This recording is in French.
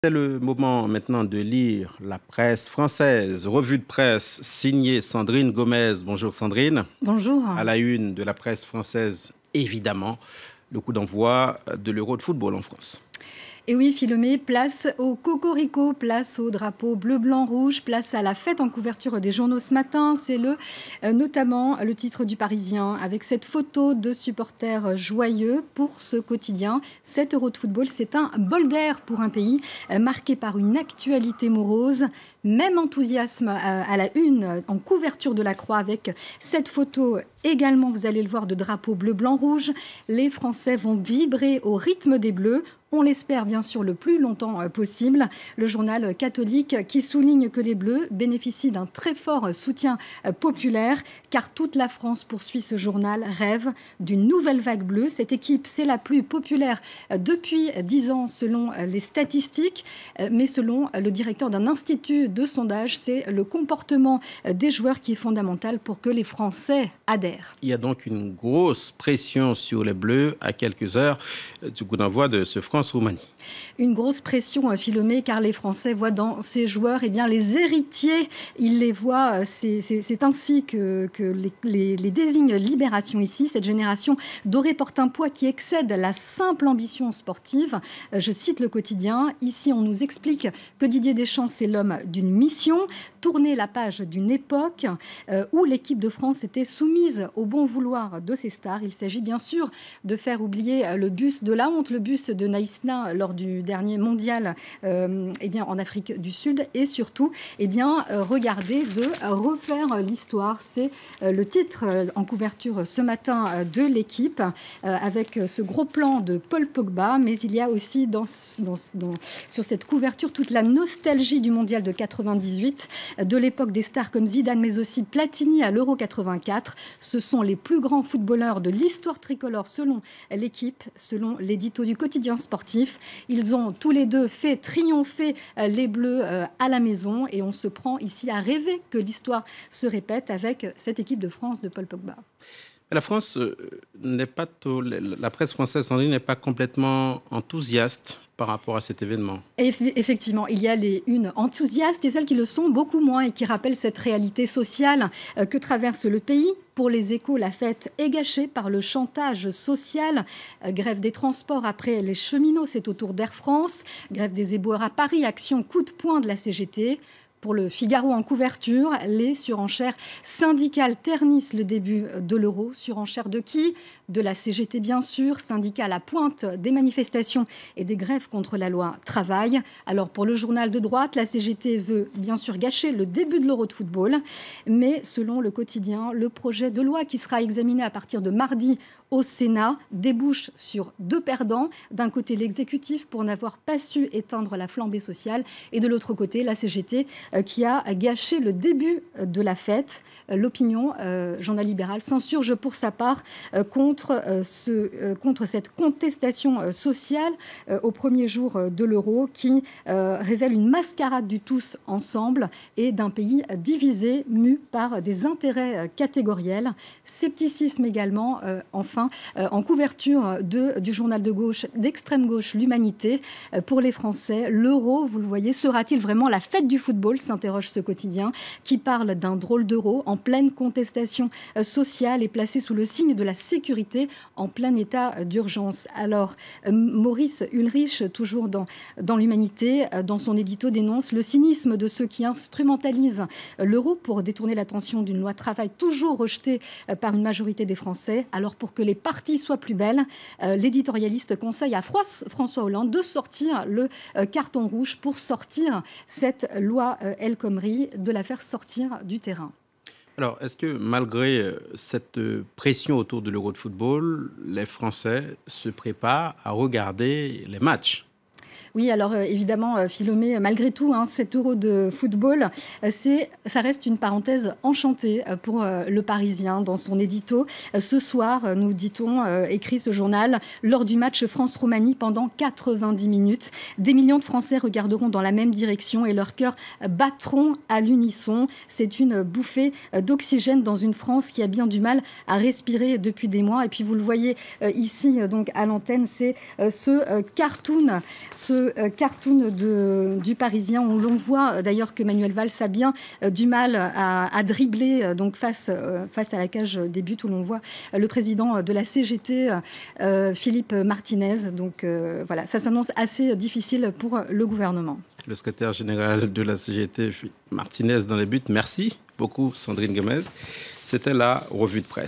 C'est le moment maintenant de lire la presse française. Revue de presse signée Sandrine Gomez. Bonjour Sandrine. Bonjour. À la une de la presse française, évidemment, le coup d'envoi de l'Euro de football en France. Et oui, Philomé, place au cocorico, place au drapeau bleu, blanc, rouge, place à la fête en couverture des journaux ce matin. C'est notamment le titre du Parisien avec cette photo de supporters joyeux pour ce quotidien. 7 euros de football, c'est un bol d'air pour un pays marqué par une actualité morose. Même enthousiasme à la une, en couverture de la Croix, avec cette photo également, vous allez le voir, de drapeau bleu, blanc, rouge. Les Français vont vibrer au rythme des Bleus. On l'espère bien sûr le plus longtemps possible. Le journal catholique qui souligne que les Bleus bénéficient d'un très fort soutien populaire, car toute la France, poursuit ce journal, rêve d'une nouvelle vague bleue. Cette équipe, c'est la plus populaire depuis 10 ans selon les statistiques, mais selon le directeur d'un institut de sondage, c'est le comportement des joueurs qui est fondamental pour que les Français adhèrent. Il y a donc une grosse pression sur les Bleus à quelques heures du coup d'envoi de ce France-Roumanie. Une grosse pression, Philomé, car les Français voient dans ces joueurs les héritiers. Ils les voient, c'est ainsi que les désigne Libération ici. Cette génération dorée porte un poids qui excède la simple ambition sportive. Je cite le quotidien. Ici, on nous explique que Didier Deschamps, c'est l'homme d'une mission, tourner la page d'une époque où l'équipe de France était soumise au bon vouloir de ses stars. Il s'agit bien sûr de faire oublier le bus de la honte, le bus de Naïsna lors du dernier mondial en Afrique du Sud, et surtout regarder de refaire l'histoire. C'est le titre en couverture ce matin de l'équipe avec ce gros plan de Paul Pogba, mais il y a aussi sur cette couverture toute la nostalgie du mondial de 98, de l'époque des stars comme Zidane, mais aussi Platini à l'Euro 84. Ce sont les plus grands footballeurs de l'histoire tricolore selon l'équipe, selon l'édito du quotidien sportif. Ils ont tous les deux fait triompher les Bleus à la maison, et on se prend ici à rêver que l'histoire se répète avec cette équipe de France de Paul Pogba. La France n'est pas la presse française, Sandrine, n'est pas complètement enthousiaste par rapport à cet événement. Effectivement, il y a les unes enthousiastes et celles qui le sont beaucoup moins et qui rappellent cette réalité sociale que traverse le pays. Pour les Échos, la fête est gâchée par le chantage social. Grève des transports après les cheminots, c'est au tour d'Air France. Grève des éboueurs à Paris, action coup de poing de la CGT. Pour le Figaro en couverture, les surenchères syndicales ternissent le début de l'euro. Surenchères de qui? De la CGT bien sûr, syndicat à la pointe des manifestations et des grèves contre la loi travail. Alors pour le journal de droite, la CGT veut bien sûr gâcher le début de l'euro de football. Mais selon le quotidien, le projet de loi qui sera examiné à partir de mardi au Sénat débouche sur 2 perdants. D'un côté, l'exécutif pour n'avoir pas su éteindre la flambée sociale, et de l'autre côté, la CGT qui a gâché le début de la fête. L'opinion, journal libéral, s'insurge pour sa part contre cette contestation sociale au premier jour de l'euro, qui révèle une mascarade du tous ensemble et d'un pays divisé, mu par des intérêts catégoriels. Scepticisme également, enfin, en couverture du journal de gauche, d'extrême gauche, l'Humanité. Pour les Français, l'euro, vous le voyez, sera-t-il vraiment la fête du football, s'interroge ce quotidien, qui parle d'un drôle d'euro en pleine contestation sociale et placé sous le signe de la sécurité en plein état d'urgence. Alors, Maurice Ulrich, toujours dans l'Humanité, dans son édito, dénonce le cynisme de ceux qui instrumentalisent l'euro pour détourner l'attention d'une loi travail toujours rejetée par une majorité des Français. Alors, pour que les parties soient plus belles, l'éditorialiste conseille à François Hollande de sortir le carton rouge pour sortir cette loi El Khomri, de la faire sortir du terrain. Alors, est-ce que malgré cette pression autour de l'Euro de football, les Français se préparent à regarder les matchs ? Oui, alors évidemment, Philomé, malgré tout, 7 euros de football, ça reste une parenthèse enchantée pour le Parisien dans son édito. Ce soir, nous dit-on, écrit ce journal, lors du match France-Roumanie pendant 90 minutes, des millions de Français regarderont dans la même direction et leurs cœurs battront à l'unisson. C'est une bouffée d'oxygène dans une France qui a bien du mal à respirer depuis des mois. Et puis vous le voyez ici, donc à l'antenne, c'est ce cartoon, ce le cartoon du Parisien, où l'on voit d'ailleurs que Manuel Valls a bien du mal à dribbler donc face à la cage des buts, où l'on voit le président de la CGT, Philippe Martinez. Donc voilà, ça s'annonce assez difficile pour le gouvernement. Le secrétaire général de la CGT, Martinez dans les buts. Merci beaucoup Sandrine Gomez. C'était la revue de presse.